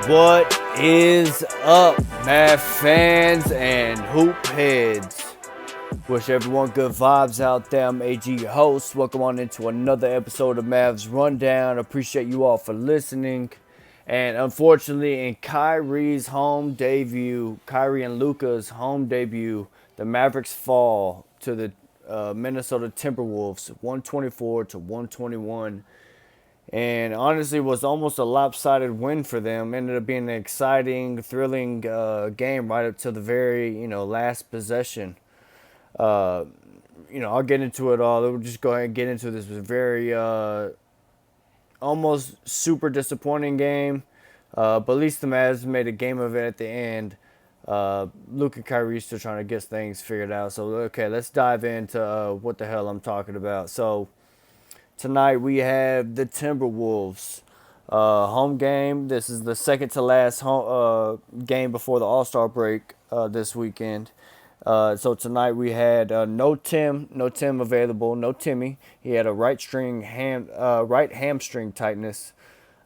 What is up, Mav fans and hoop heads? Wish everyone good vibes out there. I'm AG, your host. Welcome on into another episode of Mavs Rundown. Appreciate you all for listening. And unfortunately, in Kyrie's home debut, Kyrie and Luka's home debut, the Mavericks fall to the Minnesota Timberwolves, 124-121. And honestly, it was almost a lopsided win for them. Ended up being an exciting, thrilling game right up to the very, last possession. Uh, I'll get into it all. We'll just go ahead and get into this. It was a very, almost super disappointing game. But at least the Mavs made a game of it at the end. Luke and Kyrie still trying to get things figured out. So, okay, let's dive into what the hell I'm talking about. So, tonight we have the Timberwolves home game. This is the second to last home game before the All-Star break this weekend. So tonight we had no Tim available, no Timmy. He had a right hamstring tightness.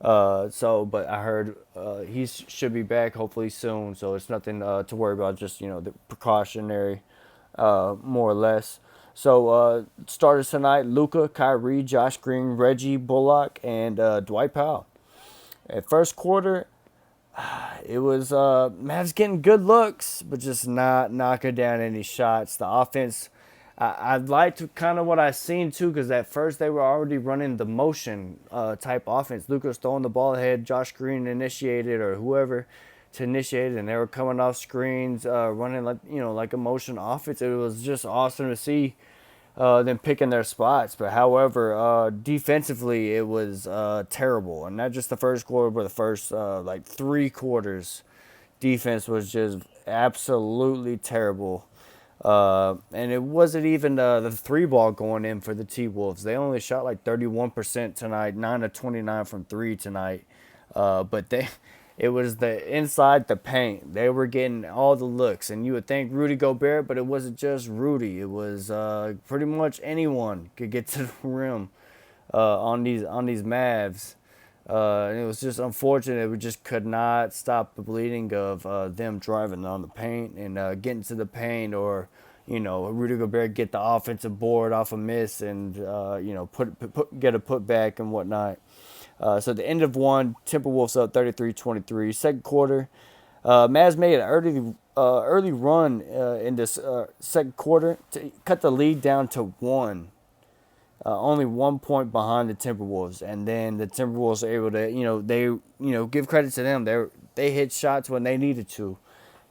But I heard he should be back hopefully soon. So it's nothing to worry about. Just the precautionary, more or less. So starters tonight: Luka, Kyrie, Josh Green, Reggie Bullock, and Dwight Powell. At first quarter, it was Mavs getting good looks, but just not knocking down any shots. The offense, I liked kind of what I seen too, because at first they were already running the motion type offense. Luka was throwing the ball ahead, Josh Green initiated, or whoever to initiate it, and they were coming off screens, running like a motion offense. It was just awesome to see them picking their spots. But however, defensively it was terrible, and not just the first quarter, but the first like 3 quarters. Defense was just absolutely terrible. And it wasn't even the 3 ball going in for the T-Wolves. They only shot like 31% tonight, 9 of 29 from 3 tonight. But it was the inside the paint. They were getting all the looks, and you would think Rudy Gobert, but it wasn't just Rudy. It was pretty much anyone could get to the rim on these Mavs. And it was just unfortunate. We just could not stop the bleeding of them driving on the paint and getting to the paint, or Rudy Gobert get the offensive board off a miss and get a putback and whatnot. So at the end of one, Timberwolves up 33-23. Second quarter, Mavs made an early run in this second quarter to cut the lead down to 1. Only 1 point behind the Timberwolves, and then the Timberwolves are able to, give credit to them. They hit shots when they needed to,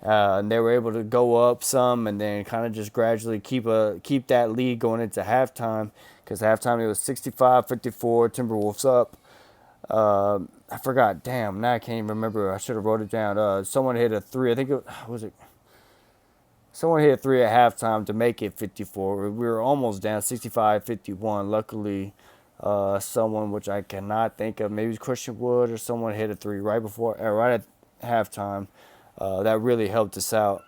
and they were able to go up some, and then kind of just gradually keep that lead going into halftime. Because halftime it was 65-54, Timberwolves up. I forgot. Damn, now I can't even remember. I should have wrote it down. Someone hit a 3. I think it. Someone hit a 3 at halftime to make it 54. We were almost down 65-51. Luckily, someone, which I cannot think of, maybe it was Christian Wood or someone, hit a 3 right at halftime. That really helped us out.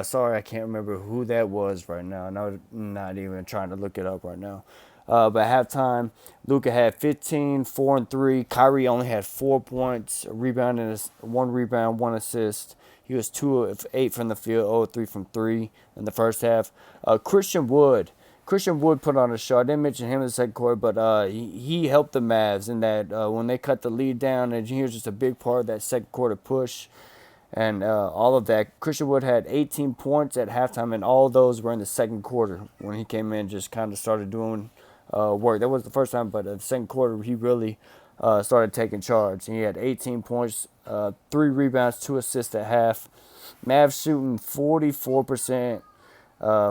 Sorry, I can't remember who that was right now. No, not even trying to look it up right now. But at halftime, Luka had 15, 4 and 3. Kyrie only had 4 points, a rebound, and 1 rebound, 1 assist. He was 2 of 8 from the field, 0 of 3 from 3 in the first half. Christian Wood put on a show. I didn't mention him in the second quarter, but he helped the Mavs in that when they cut the lead down, and he was just a big part of that second quarter push. And all of that. Christian Wood had 18 points at halftime, and all those were in the second quarter when he came in, just kind of started doing work. That was the first time, but the second quarter he really started taking charge. He had 18 points, 3 rebounds, 2 assists at half. Mavs shooting 44%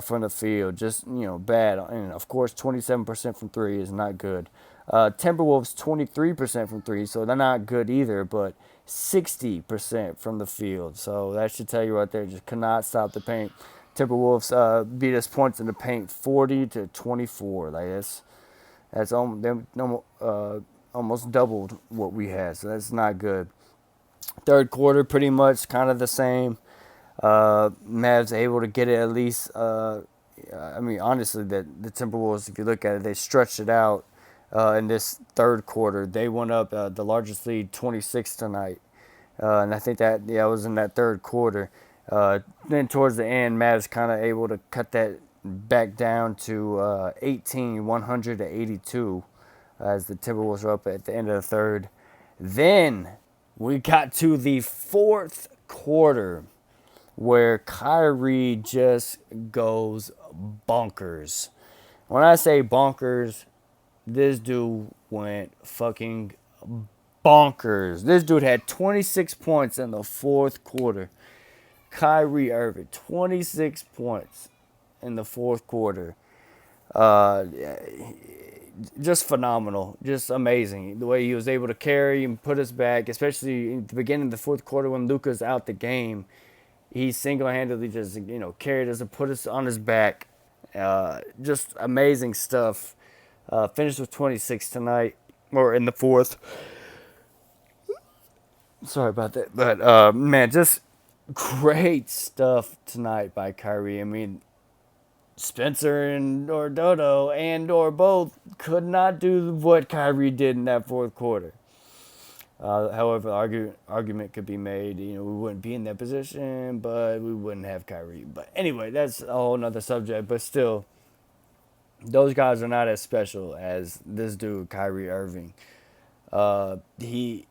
from the field, just bad. And of course, 27% from 3 is not good. Timberwolves 23% from 3, so they're not good either, but 60% from the field. So that should tell you right there, just cannot stop the paint. Timberwolves beat us points in the paint 40-24. Like that's almost doubled what we had, so that's not good. Third quarter, pretty much kind of the same. Mavs able to get it at least. Honestly, the Timberwolves, if you look at it, they stretched it out in this third quarter. They went up the largest lead, 26 tonight. And I think that was in that third quarter. Then towards the end, Mavs kind of able to cut that back down to 18, 100 to 82, as the Timberwolves were up at the end of the third. Then we got to the fourth quarter where Kyrie just goes bonkers. When I say bonkers, this dude went fucking bonkers. This dude had 26 points in the fourth quarter. Kyrie Irving, 26 points in the fourth quarter. Uh, just phenomenal, just amazing. The way he was able to carry and put us back, especially in the beginning of the fourth quarter when Luka's out the game. He single-handedly just carried us and put us on his back. Just amazing stuff. Finished with 26 tonight, or in the fourth. Sorry about that, but man, just great stuff tonight by Kyrie. I mean, Spencer and or Dodo and or both could not do what Kyrie did in that fourth quarter. However, argument could be made. We wouldn't be in that position, but we wouldn't have Kyrie. But anyway, that's a whole nother subject. But still, those guys are not as special as this dude, Kyrie Irving. He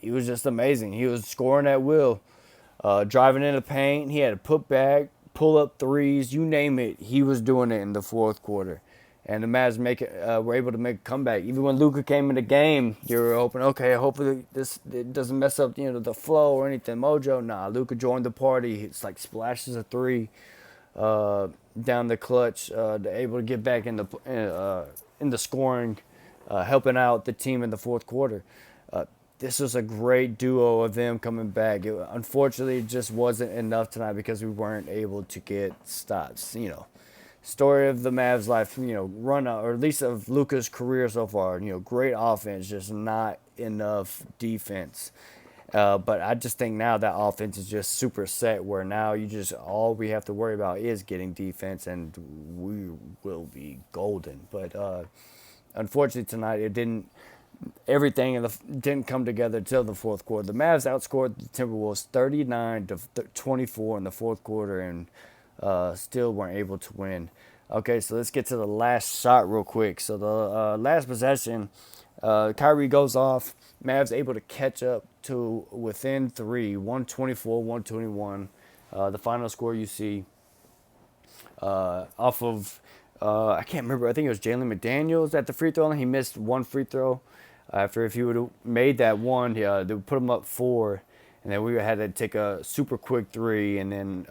was just amazing. He was scoring at will, driving in the paint. He had a put back, pull up threes, you name it. He was doing it in the fourth quarter, and the Mavs were able to make a comeback. Even when Luka came in the game, you were hoping, okay, hopefully it doesn't mess up the flow or anything. Mojo, nah. Luka joined the party. It's like splashes a three down the clutch, able to get back in the scoring, helping out the team in the fourth quarter. This was a great duo of them coming back. Unfortunately, it just wasn't enough tonight because we weren't able to get stops. Story of the Mavs' life, run out, or at least of Luka's career so far. Great offense, just not enough defense. But I just think now that offense is just super set where now all we have to worry about is getting defense and we will be golden. But unfortunately tonight everything didn't come together till the fourth quarter. The Mavs outscored the Timberwolves 39 to 24 in the fourth quarter and still weren't able to win. Okay, so let's get to the last shot real quick. So the last possession, Kyrie goes off. Mavs able to catch up to within three, 124, 121. The final score you see off of, I can't remember, I think it was Jalen McDaniels at the free throw line. He missed one free throw. After if he would have made that one, they would put him up four. And then we had to take a super quick three and then,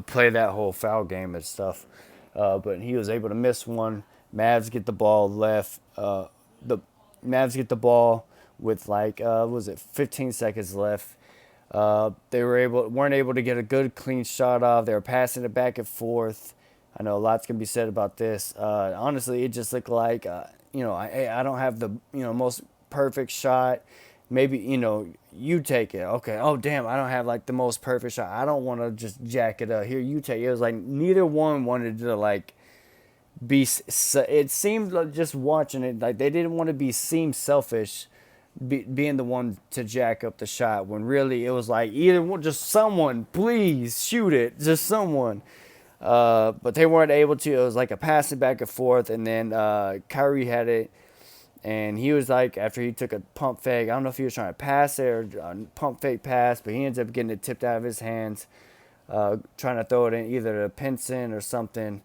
play that whole foul game and stuff. But he was able to miss one. Mavs get the ball left. The Mavs get the ball with 15 seconds left. They weren't able to get a good clean shot off. They were passing it back and forth. I know a lot's gonna be said about this. Honestly, it just looked like I don't have the most perfect shot. Maybe you take it. Okay. Oh damn, I don't have like the most perfect shot. I don't want to just jack it up. Here, you take it. It was like neither one wanted to like be. It seemed like just watching it like they didn't want to seem selfish, being the one to jack up the shot when really it was like either one, just someone please shoot it, just someone. But they weren't able to. It was like a passing back and forth, and then Kyrie had it, and he was like, after he took a pump fake, I don't know if he was trying to pass it or pump fake pass, but he ends up getting it tipped out of his hands, trying to throw it in either to Pinson or something,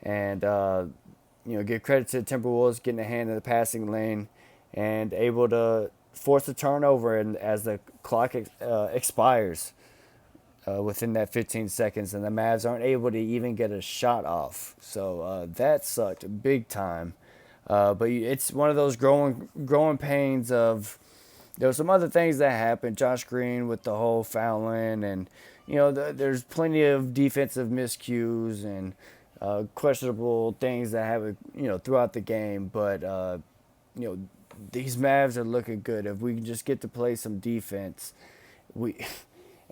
and give credit to the Timberwolves getting a hand in the passing lane, and able to force a turnover, and as the clock expires. Within that 15 seconds, and the Mavs aren't able to even get a shot off. So that sucked big time. But it's one of those growing pains of. There were some other things that happened. Josh Green with the whole fouling, and there's plenty of defensive miscues and questionable things that happen throughout the game. But these Mavs are looking good. If we can just get to play some defense,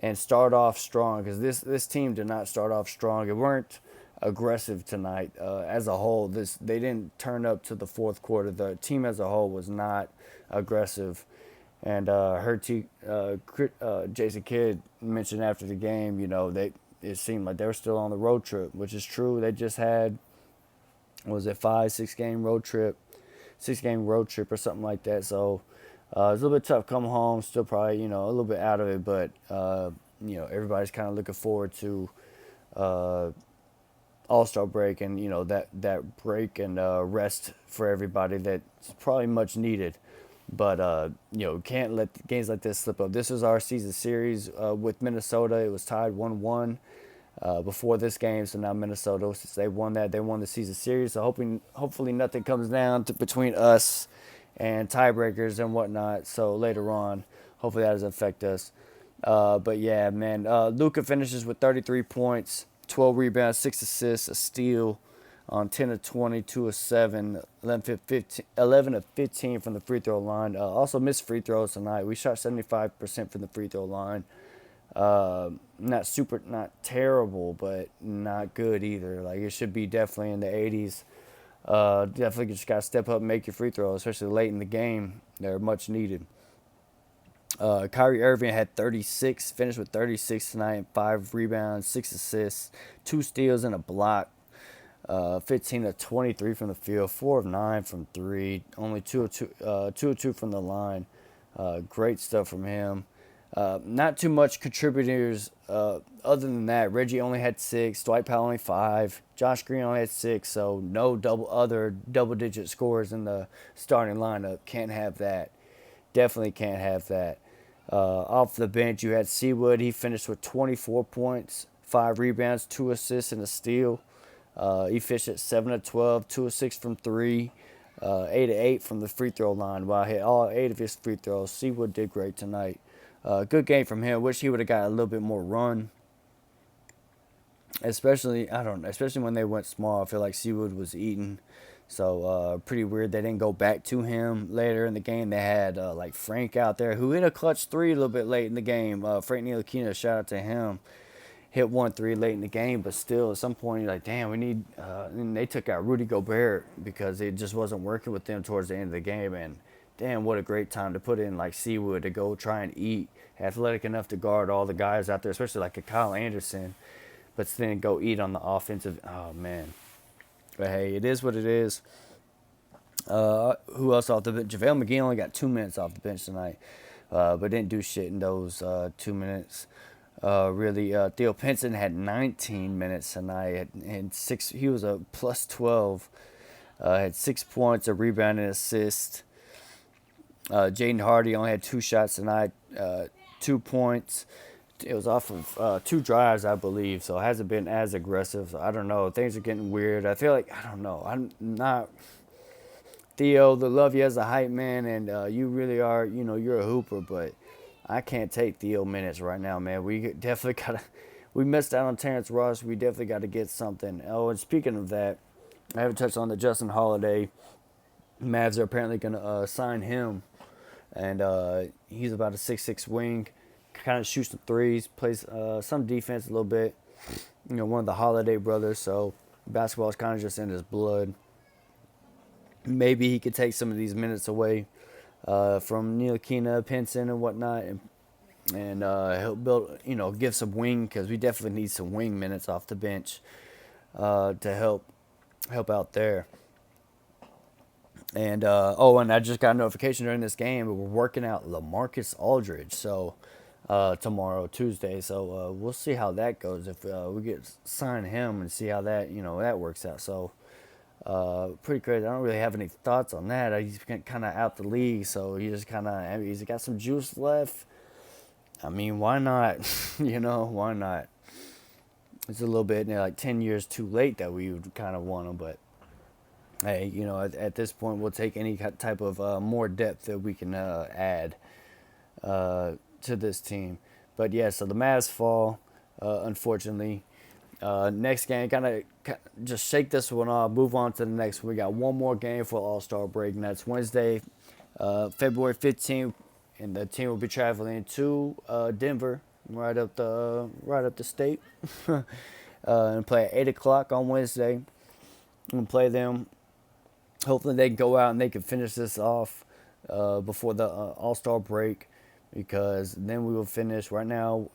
and start off strong, because this team did not start off strong. It weren't aggressive tonight as a whole. They didn't turn up to the fourth quarter. The team as a whole was not aggressive, And Jason Kidd mentioned after the game, it seemed like they were still on the road trip, which is true. They just had, was it 5, 6 game road trip, 6 game road trip or something like that. So it's a little bit tough coming home. Still probably a little bit out of it, but everybody's kind of looking forward to uh, All-Star break, and that break and rest for everybody that's probably much needed. But can't let games like this slip up. This is our season series with Minnesota. It was tied 1-1 before this game, so now Minnesota, since they won that, they won the season series. So hopefully nothing comes down between us and tiebreakers and whatnot. So later on, hopefully that doesn't affect us. But yeah, man, Luka finishes with 33 points, 12 rebounds, 6 assists, a steal on 10 of 20, 2 of 7, 11 of 15 from the free throw line. Also missed free throws tonight. We shot 75% from the free throw line. Not terrible, but not good either. Like, it should be definitely in the 80s. Definitely just got to step up and make your free throws, especially late in the game. They're much needed. Kyrie Irving had 36, finished with 36 tonight, 5 rebounds, 6 assists, 2 steals, and a block. 15 of 23 from the field, 4 of 9 from three, only 2 of 2 from the line. Great stuff from him. Not too much contributors other than that. Reggie only had 6, Dwight Powell only 5, Josh Green only had 6, so no double-digit scores in the starting lineup. Can't have that. Definitely can't have that. Off the bench, you had Seawood. He finished with 24 points, 5 rebounds, 2 assists, and a steal. He finished at 7 of 12, 2 of 6 from 3, 8 of 8 from the free throw line. While he hit all 8 of his free throws, Seawood did great tonight. Good game from him. Wish he would have got a little bit more run. Especially, I don't know, especially when they went small. I feel like Seawood was eating. So pretty weird they didn't go back to him later in the game. They had like Frank out there who hit a clutch 3 a little bit late in the game. Frank Ntilikina, shout out to him. Hit 1 3 late in the game, but still at some point you're like, damn, we need. And they took out Rudy Gobert because it just wasn't working with them towards the end of the game. And damn, what a great time to put in like Seawood to go try and eat, athletic enough to guard all the guys out there, especially like a Kyle Anderson, but then go eat on the offensive. Oh man, but hey, it is what it is. Who else off the bench? JaVale McGee only got 2 minutes off the bench tonight, but didn't do shit in those 2 minutes. Really, Theo Pinson had 19 minutes tonight. And 6. He was a plus 12. Had 6 points, a rebound, and assist. Jaden Hardy only had 2 shots tonight, 2 points. It was off of 2 drives, I believe, so it hasn't been as aggressive. So I don't know. Things are getting weird. I feel like, I don't know. I'm not. Theo, the love you as a hype man, and you really are, you're a hooper, but I can't take Theo minutes right now, man. We definitely got to. We missed out on Terrence Ross. We definitely got to get something. Oh, and speaking of that, I haven't touched on the Justin Holiday. Mavs are apparently going to sign him, and he's about a 6'6" wing. Kind of shoots some threes, plays some defense a little bit. One of the Holiday brothers, so basketball is kind of just in his blood. Maybe he could take some of these minutes away from Ntilikina, Pinson, and whatnot, and help build, give some wing, because we definitely need some wing minutes off the bench to help out there. And and I just got a notification during this game. We're working out LaMarcus Aldridge, so tomorrow, Tuesday. So we'll see how that goes. If we get sign him and see how that that works out. So pretty crazy. I don't really have any thoughts on that. He's kind of out the league, so he's got some juice left. I mean, why not? Why not? It's a little bit like 10 years too late that we would kind of want him, but hey, at this point, we'll take any type of more depth that we can add to this team. But yeah, so the Mavs fall, unfortunately. Next game, kind of just shake this one off, move on to the next one. We got one more game for All-Star break, and that's Wednesday, February 15th, and the team will be traveling to Denver, right up the state, and play at 8 o'clock on Wednesday. I'm going to play them. Hopefully they can go out and they can finish this off. before the All-Star break, because then we will finish. Right now,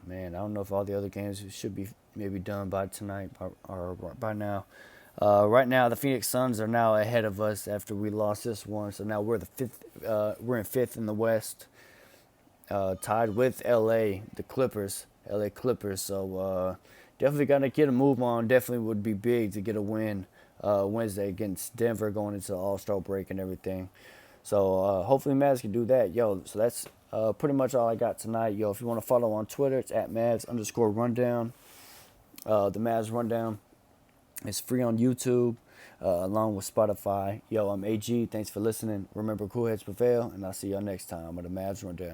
man, I don't know if all the other games should be maybe done by tonight or by now. Right now, the Phoenix Suns are now ahead of us after we lost this one. So now we're the fifth. We're in fifth in the West, tied with LA, the Clippers, LA Clippers. So definitely got to get a move on. Definitely would be big to get a win Wednesday against Denver going into the All Star break and everything. So hopefully Mavs can do that. Yo, so that's pretty much all I got tonight. Yo, if you want to follow on Twitter, it's at Mavs_rundown. The Mavs rundown is free on YouTube, along with Spotify. Yo, I'm AG. Thanks for listening. Remember, cool heads prevail, and I'll see y'all next time on the Mavs rundown.